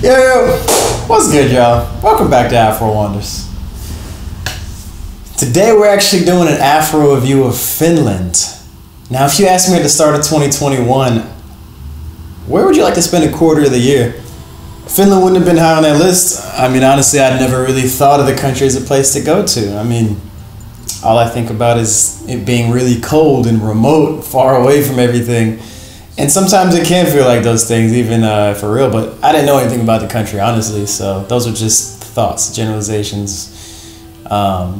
Yo, what's good, y'all? Welcome back to Afro Wonders. Today we're actually doing an Afro review of Finland. Now, if you asked me at the start of 2021, where would you like to spend a quarter of the year? Finland wouldn't have been high on that list. I mean, honestly, I'd never really thought of the country as a place to go to. I mean, all I think about is it being really cold and remote, far away from everything. And sometimes it can feel like those things, even for real, but I didn't know anything about the country, honestly, so those are just thoughts, generalizations. But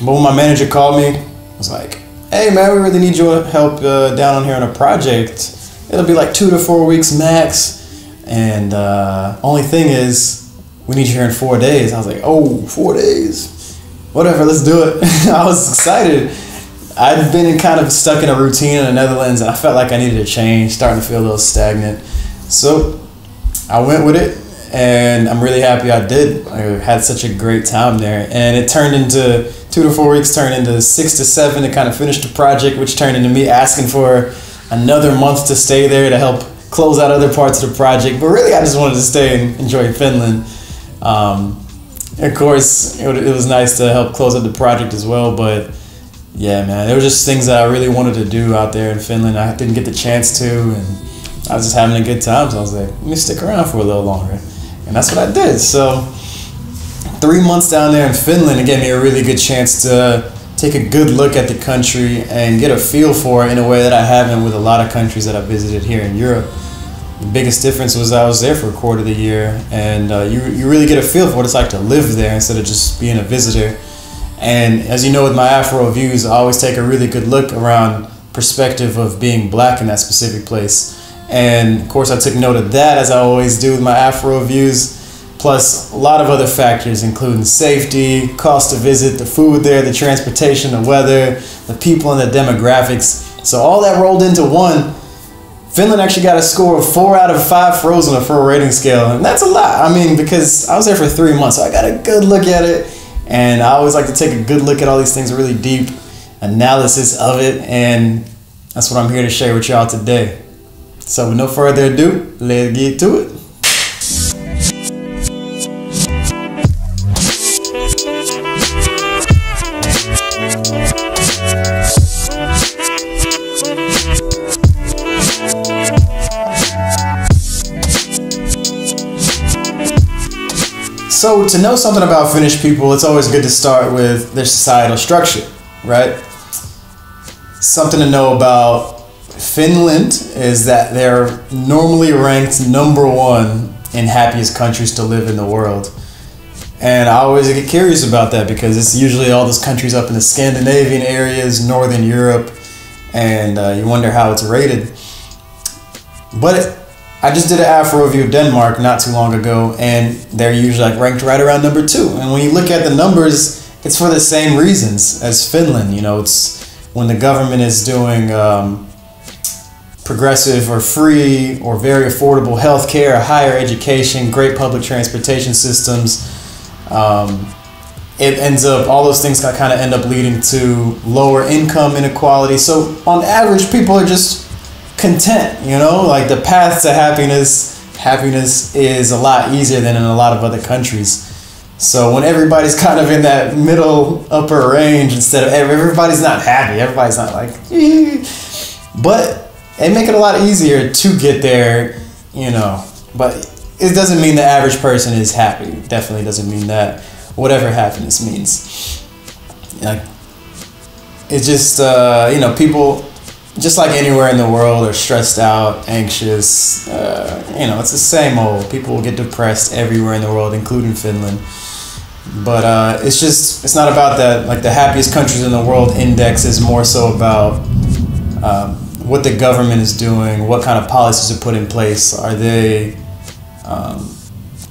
when my manager called me, I was like, hey man, we really need your help down on here on a project. It'll be like 2 to 4 weeks max, and only thing is, we need you here in 4 days. I was like, oh, 4 days? Whatever, let's do it. I was excited. I'd been kind of stuck in a routine in the Netherlands, and I felt like I needed a change, starting to feel a little stagnant. So I went with it, and I'm really happy I did. I had such a great time there, and it turned into 2 to 4 weeks, turned into 6 to 7 to kind of finish the project, which turned into me asking for another month to stay there to help close out other parts of the project. But really, I just wanted to stay and enjoy Finland. Of course, it was nice to help close out the project as well, but yeah, man, there were just things that I really wanted to do out there in Finland. I didn't get the chance to, and I was just having a good time. So I was like, let me stick around for a little longer. And that's what I did. So 3 months down there in Finland, it gave me a really good chance to take a good look at the country and get a feel for it in a way that I haven't with a lot of countries that I visited here in Europe. The biggest difference was I was there for a quarter of the year, and you really get a feel for what it's like to live there instead of just being a visitor. And as you know, with my Afro views, I always take a really good look around perspective of being black in that specific place. And of course, I took note of that, as I always do with my Afro views, plus a lot of other factors, including safety, cost to visit, the food there, the transportation, the weather, the people and the demographics. So all that rolled into one. Finland actually got a score of 4 out of 5 frozen on a full rating scale. And that's a lot. I mean, because I was there for 3 months, so I got a good look at it. And I always like to take a good look at all these things, a really deep analysis of it, and that's what I'm here to share with y'all today. So with no further ado, let's get to it. So to know something about Finnish people, it's always good to start with their societal structure, right? Something to know about Finland is that they're normally ranked #1 in happiest countries to live in the world. And I always get curious about that because it's usually all those countries up in the Scandinavian areas, Northern Europe, and you wonder how it's rated. But I just did an Afro review of Denmark not too long ago, and they're usually like ranked right around #2. And when you look at the numbers, it's for the same reasons as Finland. You know, it's when the government is doing progressive or free or very affordable healthcare, higher education, great public transportation systems. It ends up, all those things kind of end up leading to lower income inequality. So on average, people are just content, you know, like the path to happiness is a lot easier than in a lot of other countries. So when everybody's kind of in that middle upper range, instead of everybody's not happy, everybody's not like, but it make it a lot easier to get there, you know. But it doesn't mean the average person is happy. It definitely doesn't mean that, whatever happiness means. Like, it's just you know, people, just like anywhere in the world, are stressed out, anxious. You know, it's the same old. People will get depressed everywhere in the world, including Finland. But it's not about that. Like, the happiest countries in the world index is more so about what the government is doing, what kind of policies are put in place. Are they,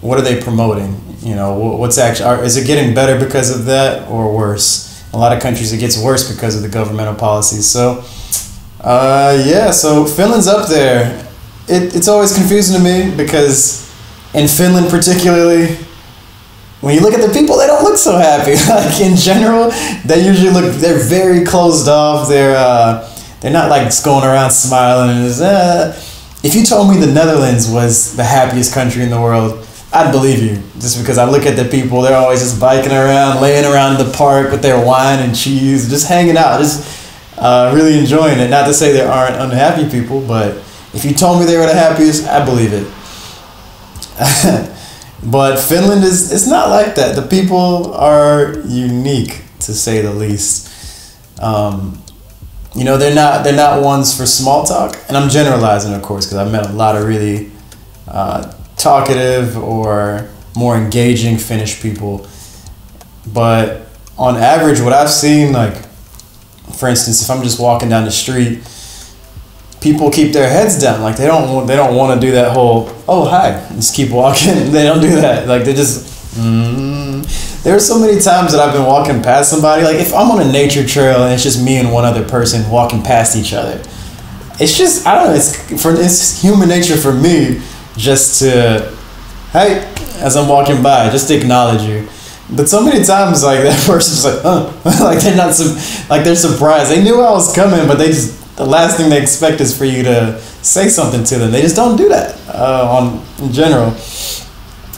what are they promoting? You know, what's actually, is it getting better because of that or worse? A lot of countries, it gets worse because of the governmental policies. So, yeah, so Finland's up there. It's always confusing to me because in Finland particularly, when you look at the people, they don't look so happy. Like, in general, they're very closed off. They're not like just going around smiling and just, If you told me the Netherlands was the happiest country in the world, I'd believe you. Just because I look at the people, they're always just biking around, laying around the park with their wine and cheese, just hanging out, just really enjoying it. Not to say there aren't unhappy people, but if you told me they were the happiest, I believe it. But Finland it's not like that. The people are unique, to say the least. They're not ones for small talk, and I'm generalizing, of course, because I've met a lot of really talkative or more engaging Finnish people. But on average, what I've seen, like, for instance, if I'm just walking down the street, people keep their heads down. Like, they don't want to do that whole, oh, hi, just keep walking. They don't do that. Like, they just, There are so many times that I've been walking past somebody. Like, if I'm on a nature trail and it's just me and one other person walking past each other, it's just, I don't know, it's human nature for me just to, hey, as I'm walking by, just to acknowledge you. But so many times, like, that person's like, like they're surprised. They knew I was coming, but the last thing they expect is for you to say something to them. They just don't do that in general.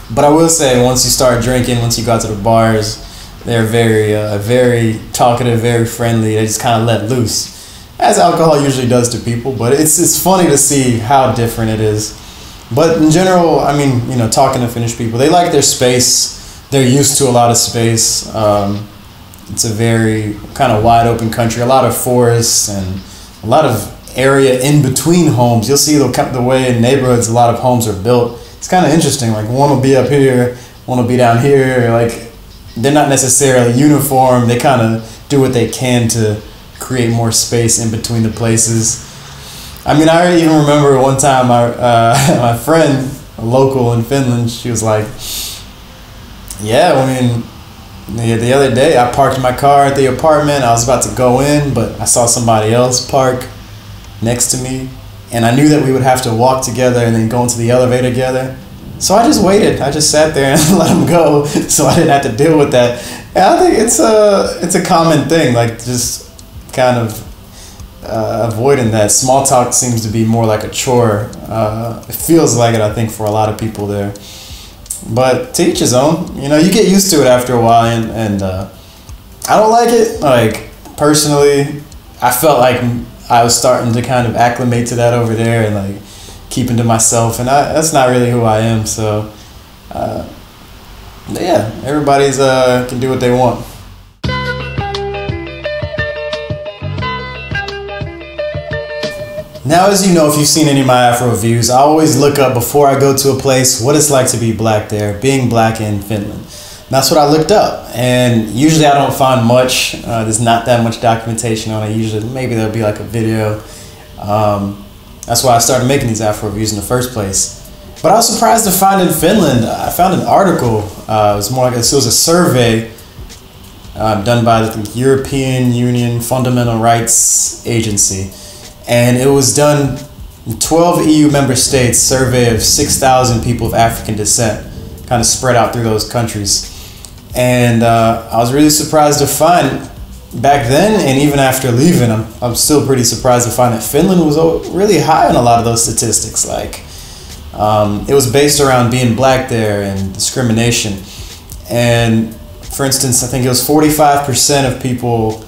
But I will say, once you start drinking, once you go out to the bars, they're very talkative, very friendly. They just kind of let loose, as alcohol usually does to people. But it's funny to see how different it is. But in general, I mean, talking to Finnish people, they like their space. They're used to a lot of space. It's a very kind of wide open country, a lot of forests and a lot of area in between homes. You'll see the way in neighborhoods a lot of homes are built. It's kind of interesting. Like, one will be up here, one will be down here. Like, they're not necessarily uniform. They kind of do what they can to create more space in between the places. I mean, I even remember one time my friend, a local in Finland, she was like, yeah, I mean, the other day I parked my car at the apartment. I was about to go in, but I saw somebody else park next to me. And I knew that we would have to walk together and then go into the elevator together. So I just waited. I just sat there and let him go, so I didn't have to deal with that. And I think it's a common thing, like, just kind of avoiding that. Small talk seems to be more like a chore. It feels like it, I think, for a lot of people there. But to each his own. You get used to it after a while, and I don't like it. Like, personally, I felt like I was starting to kind of acclimate to that over there and, like, keeping to myself, and that's not really who I am. So, yeah, everybody's can do what they want. Now, as you know, if you've seen any of my Afro reviews, I always look up before I go to a place what it's like to be black there, being black in Finland. And that's what I looked up, and usually I don't find much. There's not that much documentation on it. Usually, maybe there'll be like a video. That's why I started making these Afro reviews in the first place. But I was surprised to find in Finland, I found an article. It was a survey done by the European Union Fundamental Rights Agency. And it was done in 12 EU member states, survey of 6,000 people of African descent, kind of spread out through those countries. And I was really surprised to find, back then and even after leaving, I'm still pretty surprised to find that Finland was really high on a lot of those statistics. Like, it was based around being black there and discrimination. And for instance, I think it was 45% of people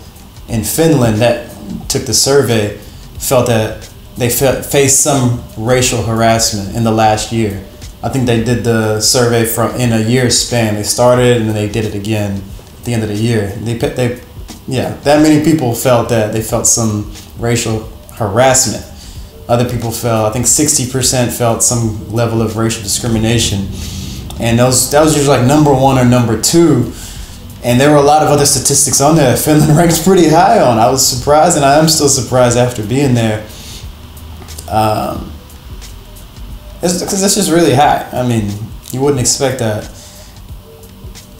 in Finland that took the survey felt that they faced some racial harassment in the last year. I think they did the survey in a year's span. They started and then they did it again at the end of the year. That many people felt that they felt some racial harassment. Other people I think 60% felt some level of racial discrimination. And that was usually like number one or number two. And there were a lot of other statistics on there that Finland ranks pretty high on. I was surprised, and I am still surprised after being there. Because it's just really high. I mean, you wouldn't expect that.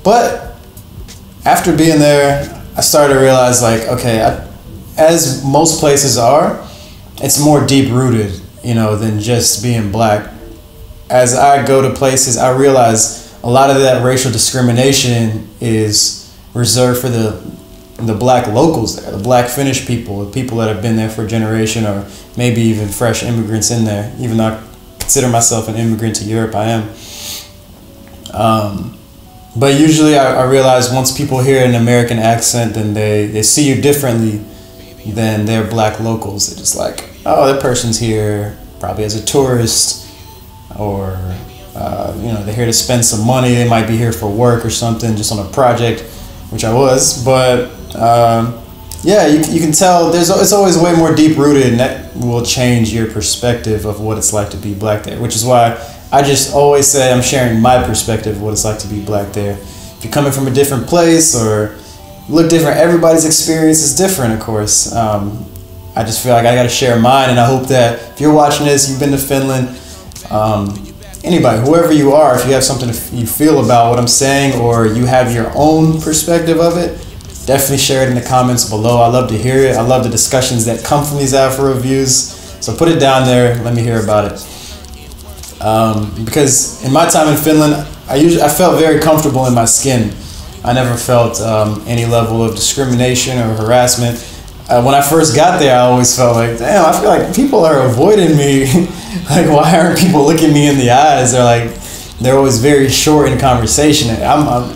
But after being there, I started to realize, like, okay, as most places are, it's more deep-rooted, than just being black. As I go to places, I realize a lot of that racial discrimination is reserved for the the black locals there, the black Finnish people, the people that have been there for a generation, or maybe even fresh immigrants in there. Even though I consider myself an immigrant to Europe, I am. But usually I realize once people hear an American accent, then they see you differently than their black locals. They're just like, oh, that person's here probably as a tourist, or they're here to spend some money. They might be here for work or something, just on a project, which I was. But you can tell it's always way more deep rooted, and that will change your perspective of what it's like to be black there. Which is why I just always say I'm sharing my perspective of what it's like to be black there. If you're coming from a different place or look different, everybody's experience is different, of course. I just feel like I got to share mine, and I hope that if you're watching this, you've been to Finland, anybody, whoever you are, if you have something you feel about what I'm saying, or you have your own perspective of it, definitely share it in the comments below. I love to hear it. I love the discussions that come from these Afro reviews. So put it down there. Let me hear about it. Because in my time in Finland, I felt very comfortable in my skin. I never felt any level of discrimination or harassment. When I first got there, I always felt like, damn, I feel like people are avoiding me. Like, why aren't people looking me in the eyes? They're always very short in conversation. I'm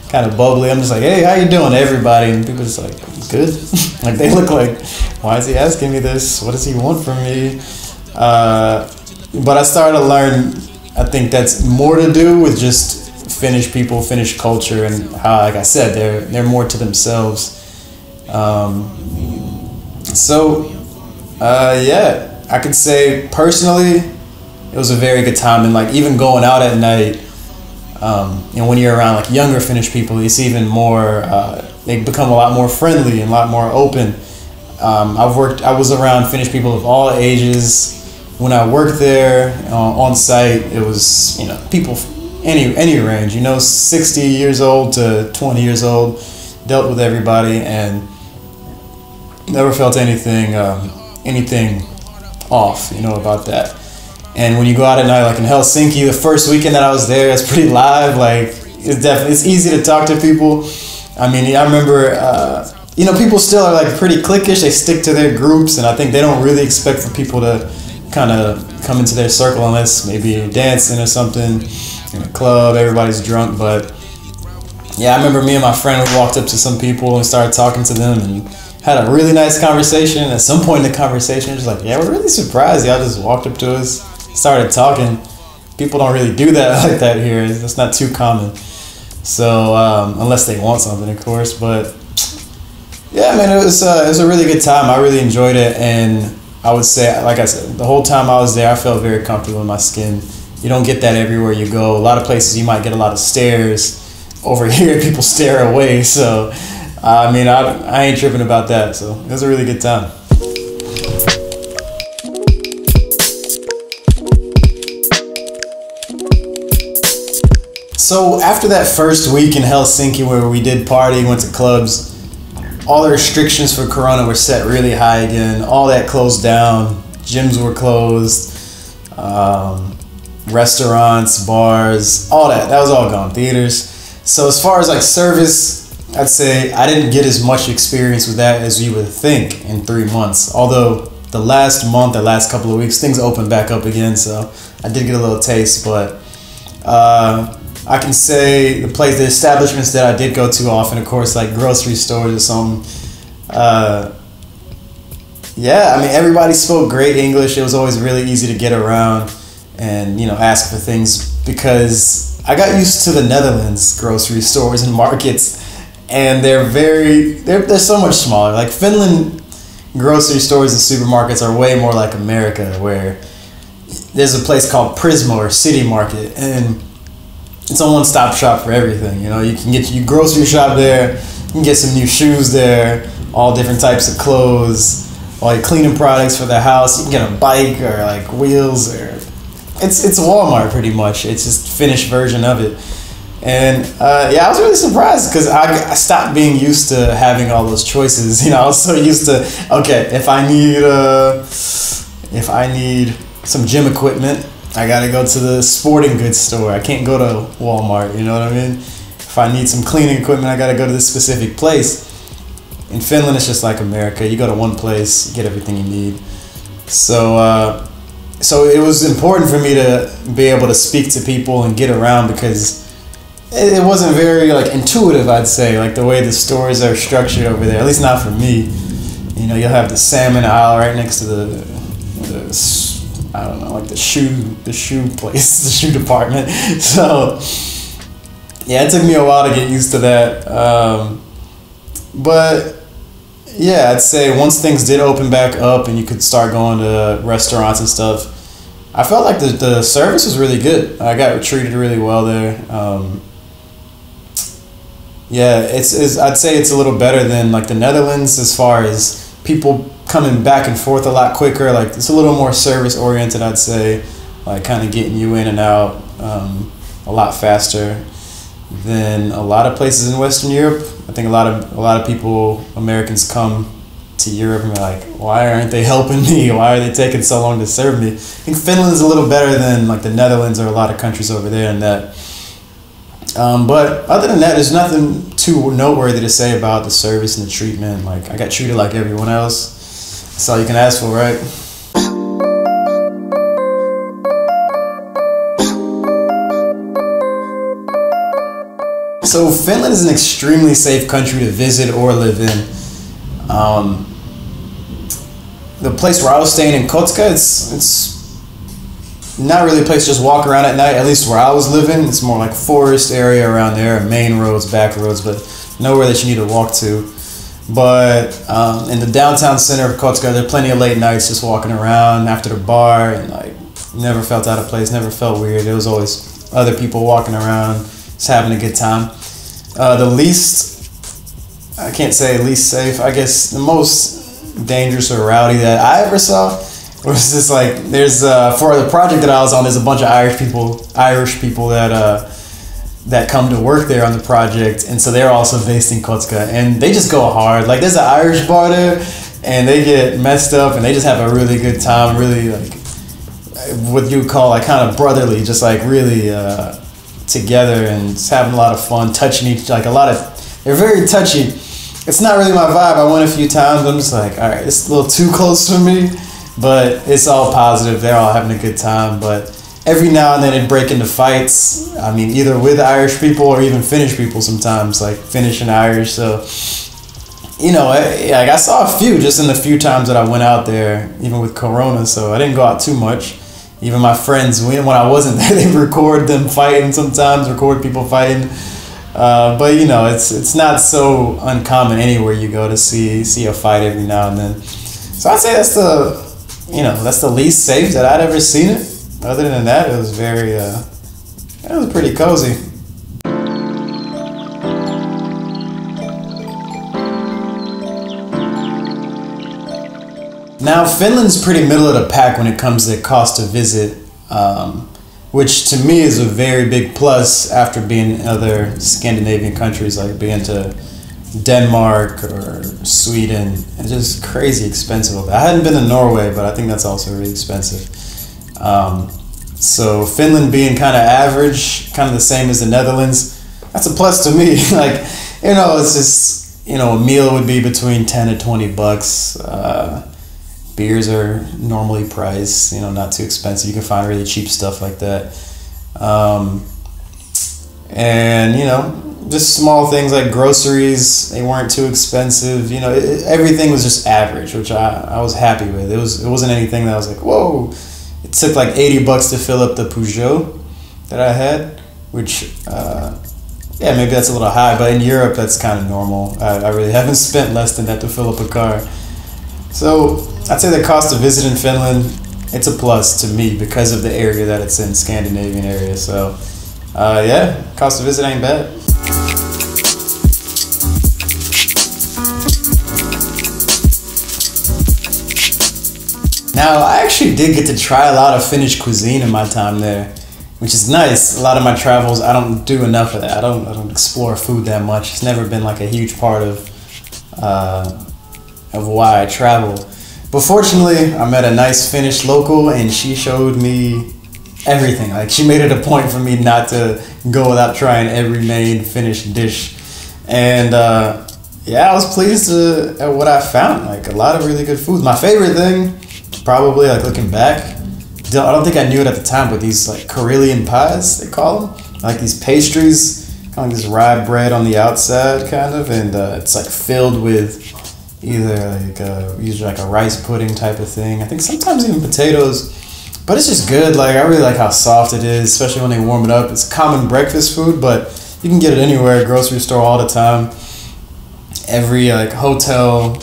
kind of bubbly. I'm just like, hey, how you doing, everybody? And people just like, good. Like, they look like, why is he asking me this? What does he want from me? But I started to learn, I think that's more to do with just Finnish people, Finnish culture, and how, like I said, they're more to themselves. I could say personally, it was a very good time, and like even going out at night, when you're around like younger Finnish people, it's even more. They become a lot more friendly and a lot more open. I was around Finnish people of all ages. When I worked there on site, it was people any range, 60 years old to 20 years old, dealt with everybody and never felt anything off, about that. And when you go out at night, like in Helsinki, the first weekend that I was there, it's pretty live. Like it's easy to talk to people. I mean, I remember, people still are like pretty cliquish. They stick to their groups, and I think they don't really expect for people to kind of come into their circle unless maybe dancing or something in a club. Everybody's drunk, but yeah, I remember me and my friend, we walked up to some people and started talking to them and had a really nice conversation. At some point in the conversation, just like, yeah, we're really surprised y'all just walked up to us, started talking. People don't really do that like that here. It's not too common. So unless they want something, of course. But yeah, man, it was a really good time. I really enjoyed it, and I would say, like I said, the whole time I was there, I felt very comfortable in my skin. You don't get that everywhere you go. A lot of places you might get a lot of stares. Over here, people stare away. So, I mean, I ain't tripping about that. So, it was a really good time. So, after that first week in Helsinki where we did party, went to clubs, all the restrictions for Corona were set really high again. All that closed down. Gyms were closed. Restaurants, bars, all that was all gone. Theaters. So as far as like service, I'd say I didn't get as much experience with that as you would think in 3 months. Although the last couple of weeks, things opened back up again. So I did get a little taste, but I can say the establishments that I did go to often, of course, like grocery stores or something. Yeah, I mean, everybody spoke great English. It was always really easy to get around and, ask for things, because I got used to the Netherlands grocery stores and markets, and they're so much smaller. Like Finland grocery stores and supermarkets are way more like America, where there's a place called Prisma or City Market, and it's a one-stop shop for everything. You can get your grocery shop there, you can get some new shoes there, all different types of clothes, all your cleaning products for the house. You can get a bike or like wheels, or it's Walmart pretty much. It's just Finnish version of it. And I was really surprised, because I stopped being used to having all those choices. I was so used to, okay, if I need some gym equipment, I gotta go to the sporting goods store. I can't go to Walmart, you know what I mean? If I need some cleaning equipment, I gotta go to this specific place. In Finland, it's just like America. You go to one place, you get everything you need. So, so it was important for me to be able to speak to people and get around because it wasn't very like intuitive, I'd say, like the way the stores are structured over there. At least not for me. You know, you'll have the salmon aisle right next to the I don't know, like the shoe place, the shoe department. So yeah, it took me a while to get used to that. But yeah, I'd say once things did open back up and you could start going to restaurants and stuff, I felt like the service was really good. I got treated really well there. Yeah, it's I'd say it's a little better than like the Netherlands as far as people coming back and forth a lot quicker. Like it's a little more service oriented, I'd say, like kind of getting you in and out a lot faster than a lot of places in Western Europe. I think a lot of people, Americans, come to Europe and are like, why aren't they helping me? Why are they taking so long to serve me? I think Finland's a little better than like the Netherlands or a lot of countries over there in that. But other than that, there's nothing too noteworthy to say about the service and the treatment. Like I got treated like everyone else. That's all you can ask for, right? So Finland is an extremely safe country to visit or live in. The place where I was staying in Kotka, it's not really a place to just walk around at night, at least where I was living. It's more like forest area around there, main roads, back roads, but nowhere that you need to walk to. But in the downtown center of Kotka, there are plenty of late nights just walking around after the bar, and like never felt out of place, never felt weird. There was always other people walking around, just having a good time. The least, I can't say least safe, I guess the most dangerous or rowdy that I ever saw was just like, there's for the project that I was on, there's a bunch of Irish people that come to work there on the project, and so they're also based in Kotka, and they just go hard. Like there's an Irish bar there, and they get messed up, and they just have a really good time, really like what you would call like kind of brotherly, just like really together and just having a lot of fun, touching each, like a lot of, they're very touchy. It's not really my vibe. I went a few times, but I'm just like, all right, it's a little too close for me, but it's all positive. They're all having a good time, but every now and then it'd break into fights. I mean, either with Irish people or even Finnish people sometimes, like Finnish and Irish. So, you know, like I saw a few just in the few times that I went out there, even with Corona, so I didn't go out too much. Even my friends, when I wasn't there, they record them fighting sometimes, record people fighting. But you know, it's not so uncommon anywhere you go to see a fight every now and then. So I'd say that's the least safe that I'd ever seen it. Other than that, it was it was pretty cozy. Now, Finland's pretty middle of the pack when it comes to cost to visit, which to me is a very big plus after being in other Scandinavian countries, like being to Denmark or Sweden. It's just crazy expensive. I hadn't been to Norway, but I think that's also really expensive. So Finland being kind of average, kind of the same as the Netherlands, that's a plus to me. Like, you know, it's just, you know, a meal would be between 10 to 20 bucks. Beers are normally priced, you know, not too expensive. You can find really cheap stuff like that. And, you know, just small things like groceries, they weren't too expensive. You know, everything was just average, which I was happy with. It wasn't anything that I was like, whoa. It took like 80 bucks to fill up the Peugeot that I had, which, yeah, maybe that's a little high, but in Europe, that's kind of normal. I really haven't spent less than that to fill up a car. So I'd say the cost of visiting Finland, it's a plus to me because of the area that it's in, Scandinavian area. So yeah, cost of visit ain't bad. Now, I actually did get to try a lot of Finnish cuisine in my time there, which is nice. A lot of my travels, I don't do enough of that. I don't explore food that much. It's never been like a huge part of why I travel. But fortunately, I met a nice Finnish local, and she showed me everything. Like she made it a point for me not to go without trying every main Finnish dish. And yeah, I was pleased at what I found. Like a lot of really good foods. My favorite thing, probably like looking back, I don't think I knew it at the time, but these like Karelian pies, they call them, like these pastries, kind of like this rye bread on the outside, kind of, and it's like filled with either like usually like a rice pudding type of thing. I think sometimes even potatoes, but it's just good. Like I really like how soft it is, especially when they warm it up. It's common breakfast food, but you can get it anywhere, grocery store all the time. Every like hotel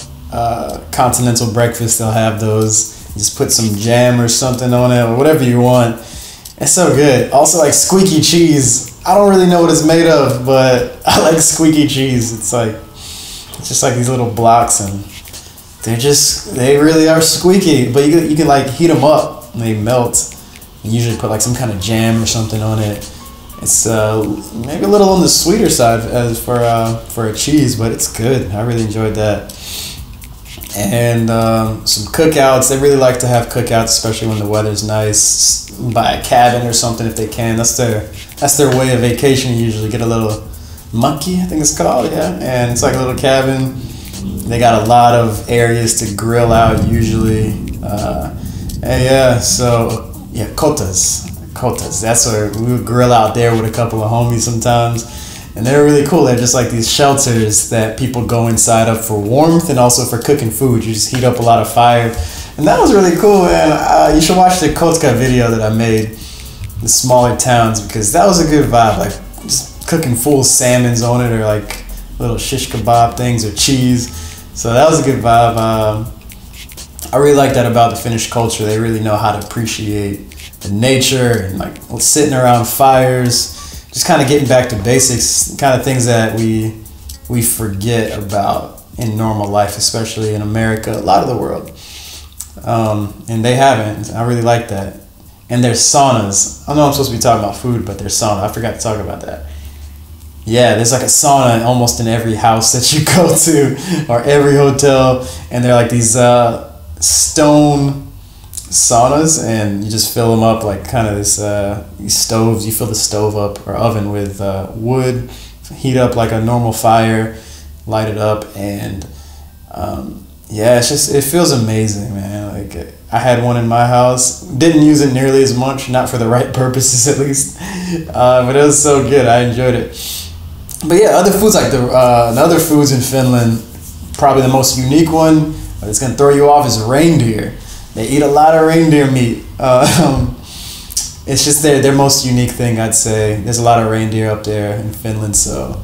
continental breakfast, they'll have those. You just put some jam or something on it or whatever you want. It's so good. Also like squeaky cheese. I don't really know what it's made of, but I like squeaky cheese. It's just like these little blocks, and they really are squeaky, but you can like heat them up and they melt. You usually put like some kind of jam or something on it. It's maybe a little on the sweeter side as for a cheese, but it's good. I really enjoyed that. And some cookouts. They really like to have cookouts, especially when the weather's nice. Buy a cabin or something if they can. That's their way of vacation. You usually get a little monkey, I think it's called, yeah. And it's like a little cabin. They got a lot of areas to grill out usually. And yeah, so yeah, kotas. That's where we would grill out there with a couple of homies sometimes. And they're really cool. They're just like these shelters that people go inside of for warmth and also for cooking food. You just heat up a lot of fire. And that was really cool, man. You should watch the Kotka video that I made, the smaller towns, because that was a good vibe. Like just cooking full salmons on it, or like little shish kebab things, or cheese. So that was a good vibe. I really like that about the Finnish culture. They really know how to appreciate the nature and like sitting around fires. Just kind of getting back to basics, kind of things that we forget about in normal life, especially in America, a lot of the world. And they haven't. I really like that. And there's saunas. I know I'm supposed to be talking about food, but there's sauna. I forgot to talk about that. Yeah, there's like a sauna almost in every house that you go to, or every hotel, and they're like these stone saunas, and you just fill them up like kind of these stoves. You fill the stove up or oven with wood, heat up like a normal fire, light it up, and yeah, it feels amazing, man. Like I had one in my house, didn't use it nearly as much, not for the right purposes at least, but it was so good. I enjoyed it. But yeah, other foods like the other foods in Finland, probably the most unique one that's gonna throw you off is reindeer. They eat a lot of reindeer meat. It's just their most unique thing, I'd say. There's a lot of reindeer up there in Finland, so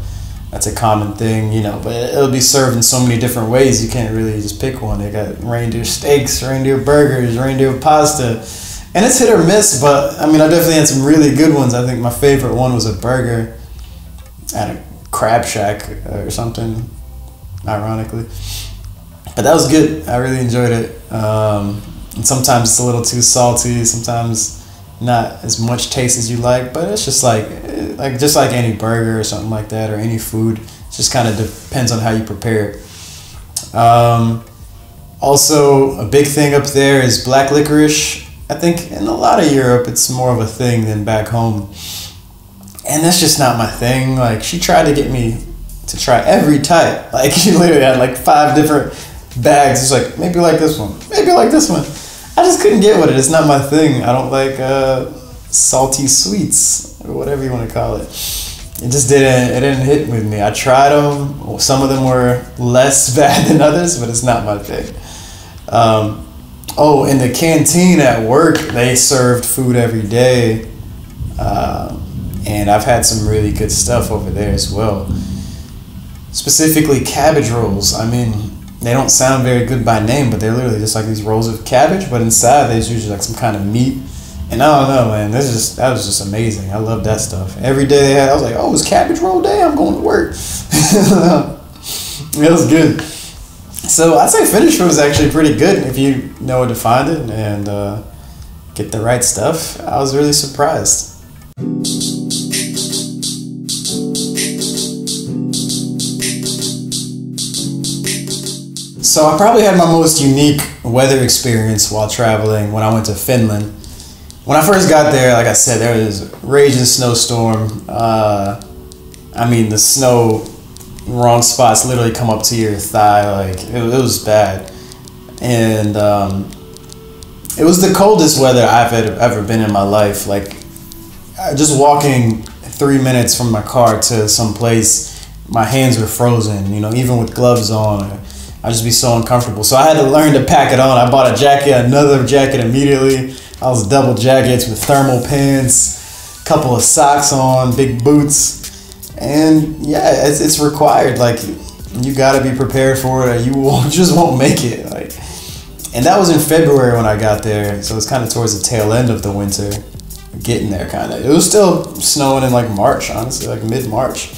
that's a common thing, you know. But it'll be served in so many different ways. You can't really just pick one. They got reindeer steaks, reindeer burgers, reindeer pasta, and it's hit or miss. But I mean, I definitely had some really good ones. I think my favorite one was a burger at a Crab Shack or something, ironically. But that was good. I really enjoyed it. And sometimes it's a little too salty, sometimes not as much taste as you like, but it's just like any burger or something like that, or any food. It just kind of depends on how you prepare it. Also, a big thing up there is black licorice. I think in a lot of Europe, it's more of a thing than back home. And that's just not my thing. Like, she tried to get me to try every type. Like, she literally had like 5 different bags. It's like, maybe like this one, maybe like this one. I just couldn't get with it. It's not my thing. I don't like salty sweets, or whatever you want to call it. It just didn't hit with me. I tried them. Some of them were less bad than others, but it's not my thing. In the canteen at work, they served food every day. And I've had some really good stuff over there as well. Specifically cabbage rolls. I mean, they don't sound very good by name, but they're literally just like these rolls of cabbage, but inside there's usually like some kind of meat. And I don't know, man, that was just amazing. I love that stuff. Every day they had, I was like, oh, it's cabbage roll day? I'm going to work. It was good. So I'd say Finnish food is actually pretty good if you know where to find it and get the right stuff. I was really surprised. So I probably had my most unique weather experience while traveling when I went to Finland. When I first got there, like I said, there was a raging snowstorm. I mean, the snow, wrong spots literally come up to your thigh. Like it was bad, and it was the coldest weather I've ever been in my life. Like just walking 3 minutes from my car to some place, my hands were frozen. You know, even with gloves on, I'd just be so uncomfortable. So I had to learn to pack it on. I bought a jacket, another jacket immediately. I was double jackets with thermal pants, couple of socks on, big boots. And yeah, it's required. Like you got to be prepared for it, or you just won't make it. Like, and that was in February when I got there, so it's kind of towards the tail end of the winter, getting there kind of. It was still snowing in like March, honestly, like mid-March.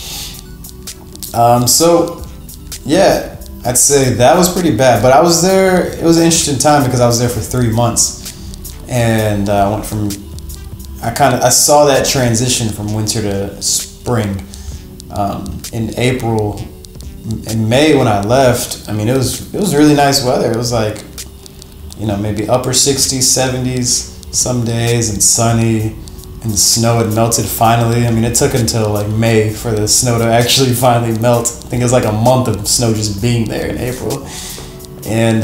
So yeah, I'd say that was pretty bad. But I was there. It was an interesting time because I was there for 3 months, and I went from. I saw that transition from winter to spring. In April and May when I left, I mean, it was really nice weather. It was like, you know, maybe upper 60s, 70s some days, and sunny, and the snow had melted finally. I mean, it took until like May for the snow to actually finally melt. I think it was like a month of snow just being there in April. And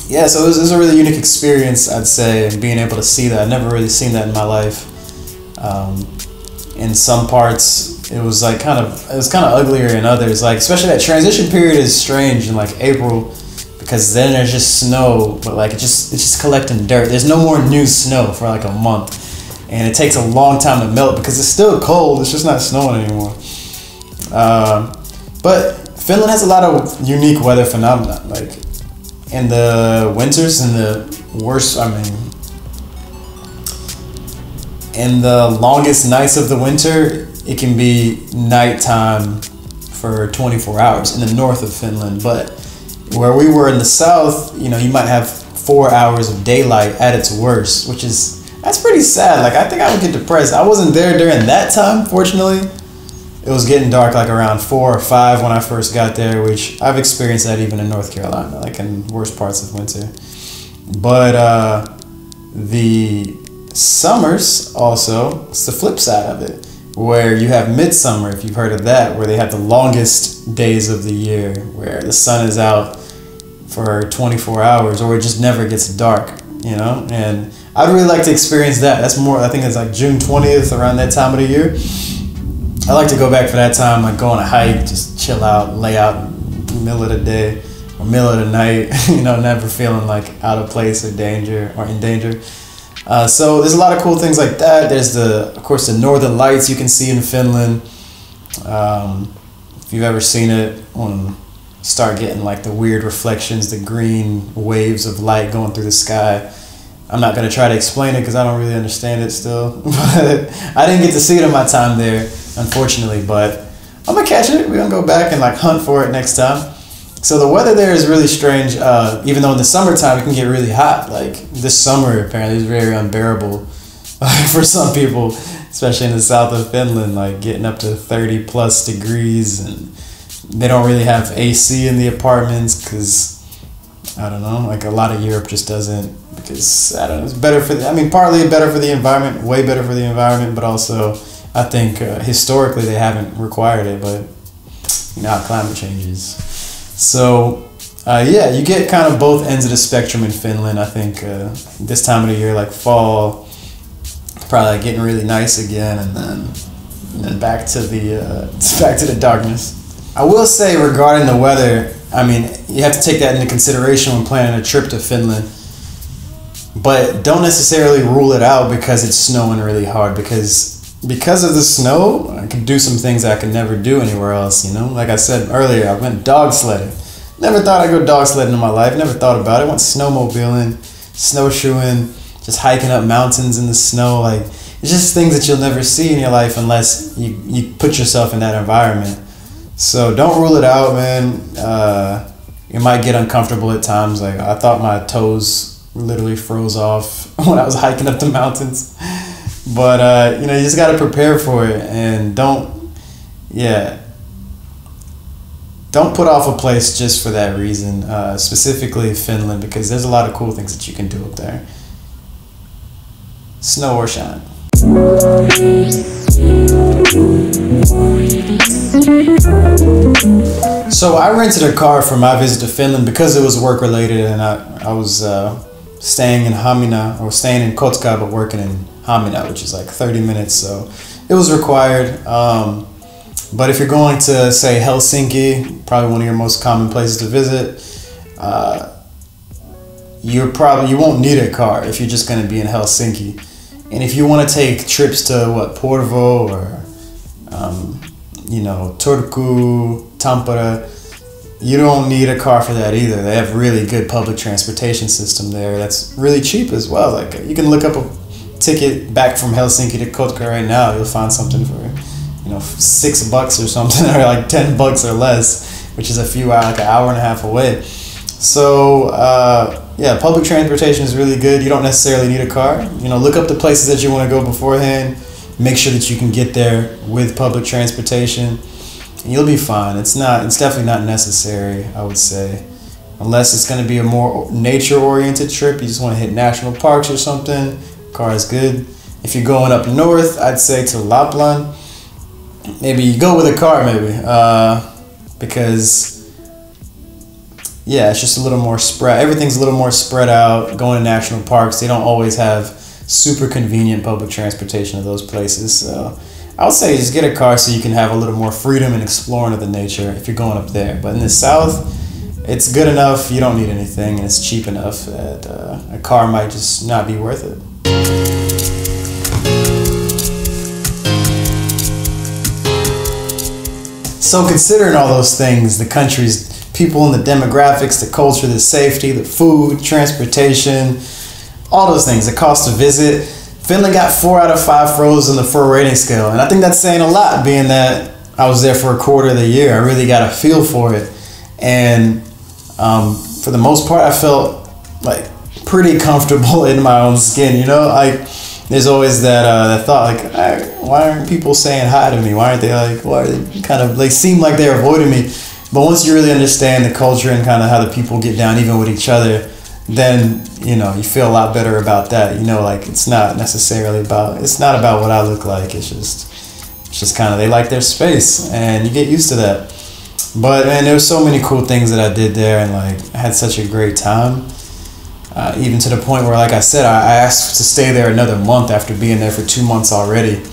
yeah, so it was a really unique experience, I'd say, and being able to see that. I'd never really seen that in my life. In some parts it was kind of uglier in others, like especially that transition period is strange in like April, because then there's just snow, but like it's just collecting dirt. There's no more new snow for like a month, and it takes a long time to melt because it's still cold. It's just not snowing anymore. But Finland has a lot of unique weather phenomena. Like in the winters, in the longest nights of the winter, it can be nighttime for 24 hours in the north of Finland. But where we were in the south, you know, you might have 4 hours of daylight at its worst, that's pretty sad. Like, I think I would get depressed. I wasn't there during that time, fortunately. It was getting dark like around 4 or 5 when I first got there, which I've experienced that even in North Carolina, like in worst parts of winter. But the summers also, it's the flip side of it, where you have midsummer, if you've heard of that, where they have the longest days of the year, where the sun is out for 24 hours, or it just never gets dark, you know? And I'd really like to experience that. That's more, I think it's like June 20th, around that time of the year. I like to go back for that time, like go on a hike, just chill out, lay out in the middle of the day or middle of the night, you know, never feeling like out of place or in danger. So there's a lot of cool things like that. There's of course, the Northern Lights you can see in Finland. If you've ever seen it, when you start getting like the weird reflections, the green waves of light going through the sky. I'm not going to try to explain it because I don't really understand it still. But I didn't get to see it in my time there, unfortunately. But I'm going to catch it. We're going to go back and like hunt for it next time. So the weather there is really strange. Even though in the summertime it can get really hot. Like this summer apparently is very unbearable for some people, especially in the south of Finland, like getting up to 30 plus degrees, and they don't really have AC in the apartments because I don't know, like a lot of Europe just doesn't, because I don't know, it's better partly better for the environment, way better for the environment, but also I think historically they haven't required it, but you know how climate changes. So yeah, you get kind of both ends of the spectrum in Finland. I think this time of the year, like fall, probably like getting really nice again, and then back to the darkness. I will say regarding the weather, I mean, you have to take that into consideration when planning a trip to Finland, but don't necessarily rule it out because it's snowing really hard, because of the snow, I can do some things I could never do anywhere else, you know? Like I said earlier, I went dog sledding. Never thought I'd go dog sledding in my life, never thought about it. I went snowmobiling, snowshoeing, just hiking up mountains in the snow. Like, it's just things that you'll never see in your life unless you put yourself in that environment. So don't rule it out, man. You might get uncomfortable at times. Like, I thought my toes literally froze off when I was hiking up the mountains. But, you know, you just got to prepare for it, and don't put off a place just for that reason, specifically Finland, because there's a lot of cool things that you can do up there. snow or shine. So I rented a car for my visit to Finland because it was work related, and I was staying in Hamina, or staying in Kotka but working in Hamina, which is like 30 minutes, so it was required. But if you're going to, say, Helsinki, probably one of your most common places to visit, you won't need a car if you're just going to be in Helsinki. And if you want to take trips to Porvoo or Turku, Tampere, you don't need a car for that either. They have really good public transportation system there. That's really cheap as well. Like, you can look up a ticket back from Helsinki to Kotka right now. You'll find something for $6 or something, or like $10 or less, which is like an hour and a half away. So yeah, public transportation is really good. You don't necessarily need a car. Look up the places that you want to go beforehand. Make sure that you can get there with public transportation, and you'll be fine. It's definitely not necessary, I would say, unless it's going to be a more nature-oriented trip. You just want to hit national parks or something. Car is good. If you're going up north, I'd say to Lapland. Maybe you go with a car, because yeah, it's just a little more spread. Everything's a little more spread out. Going to national parks, they don't always have super convenient public transportation to those places. So I would say just get a car so you can have a little more freedom and exploring of the nature if you're going up there. But in the south, it's good enough. You don't need anything, and it's cheap enough that a car might just not be worth it. So considering all those things, the country's people and the demographics, the culture, the safety, the food, transportation, all those things, the cost to visit, Finland got 4 out of 5 froze on the 4 rating scale. And I think that's saying a lot, being that I was there for a quarter of the year. I really got a feel for it. And for the most part, I felt like pretty comfortable in my own skin, There's always that thought, like, why aren't people saying hi to me? Why aren't they they seem like they're avoiding me? But once you really understand the culture and kind of how the people get down even with each other, then, you feel a lot better about that. It's not necessarily it's not about what I look like. It's just kind of, they like their space, and you get used to that. But, man, there were so many cool things that I did there, and, I had such a great time. Even to the point where, like I said, I asked to stay there another month after being there for 2 months already.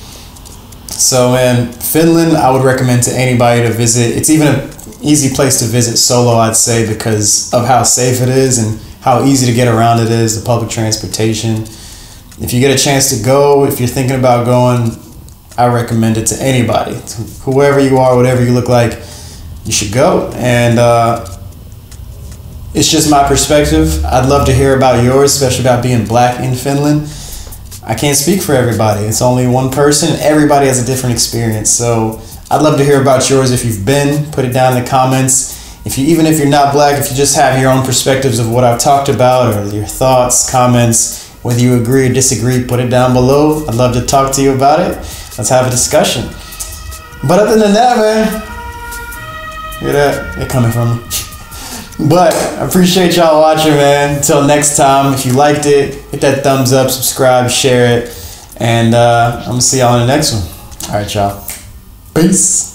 So, man, Finland, I would recommend to anybody to visit. It's even an easy place to visit solo, I'd say, because of how safe it is and how easy to get around it is, the public transportation. If you get a chance to go, if you're thinking about going, I recommend it to anybody. Whoever you are, whatever you look like, you should go. And it's just my perspective. I'd love to hear about yours, especially about being black in Finland. I can't speak for everybody. It's only one person. Everybody has a different experience. So I'd love to hear about yours. If you've been, put it down in the comments. Even if you're not black, if you just have your own perspectives of what I've talked about, or your thoughts, comments, whether you agree or disagree, put it down below. I'd love to talk to you about it. Let's have a discussion. But other than that, man, look at that. They're coming from me. But I appreciate y'all watching, man. Until next time, if you liked it, hit that thumbs up, subscribe, share it. And I'm going to see y'all in the next one. All right, y'all. Peace.